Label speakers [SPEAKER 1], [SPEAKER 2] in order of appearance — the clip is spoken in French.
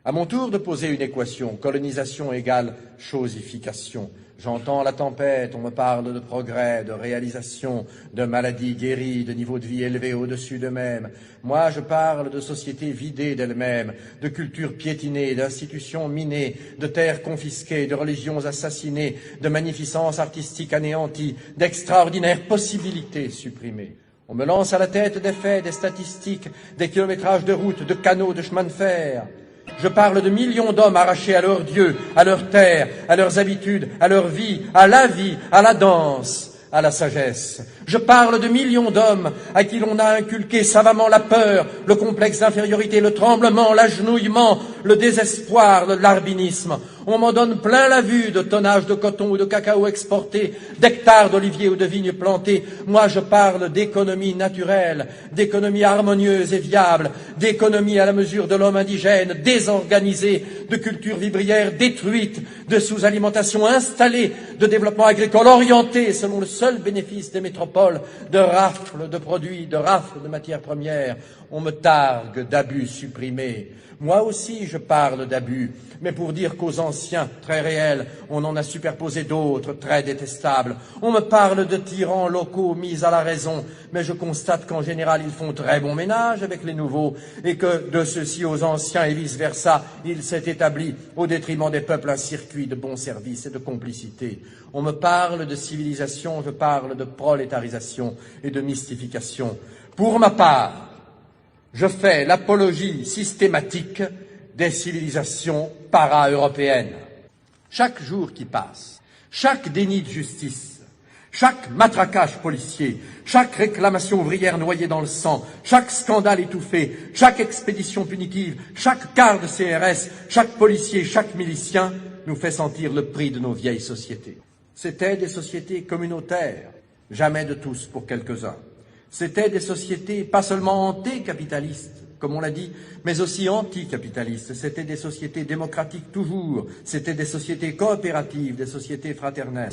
[SPEAKER 1] À mon tour de poser une équation, colonisation égale chosification. J'entends la tempête, on me parle de progrès, de réalisation, de maladies guéries, de niveau de vie élevé au-dessus d'eux-mêmes. Moi, je parle de sociétés vidées d'elles-mêmes, de cultures piétinées, d'institutions minées, de terres confisquées, de religions assassinées, de magnificence artistique anéantie, d'extraordinaires possibilités supprimées. On me lance à la tête des faits, des statistiques, des kilométrages de routes, de canaux, de chemins de fer. Je parle de millions d'hommes arrachés à leur Dieu, à leur terre, à leurs habitudes, à leur vie, à la danse, à la sagesse. Je parle de millions d'hommes à qui l'on a inculqué savamment la peur, le complexe d'infériorité, le tremblement, l'agenouillement, le désespoir, le larbinisme. On m'en donne plein la vue de tonnages de coton ou de cacao exportés, d'hectares d'oliviers ou de vignes plantées. Moi, je parle d'économie naturelle, d'économie harmonieuse et viable, d'économie à la mesure de l'homme indigène, désorganisée, de culture vivrière détruite, de sous-alimentation installée, de développement agricole orienté selon le seul bénéfice des métropoles, de rafles de produits, de rafles de matières premières. On me targue d'abus supprimés. Moi aussi, je parle d'abus, mais pour dire qu'aux anciens, très réels, on en a superposé d'autres, très détestables. On me parle de tyrans locaux mis à la raison, mais je constate qu'en général, ils font très bon ménage avec les nouveaux, et que de ceux-ci aux anciens et vice-versa, il s'est établi, au détriment des peuples, un circuit de bons services et de complicité. On me parle de civilisation, je parle de prolétarisation et de mystification. Pour ma part, je fais l'apologie systématique des civilisations para-européennes. Chaque jour qui passe, chaque déni de justice, chaque matraquage policier, chaque réclamation ouvrière noyée dans le sang, chaque scandale étouffé, chaque expédition punitive, chaque quart de CRS, chaque policier, chaque milicien nous fait sentir le prix de nos vieilles sociétés. C'étaient des sociétés communautaires, jamais de tous pour quelques-uns. C'étaient des sociétés pas seulement antécapitalistes, comme on l'a dit, mais aussi anticapitalistes. C'étaient des sociétés démocratiques toujours, c'étaient des sociétés coopératives, des sociétés fraternelles.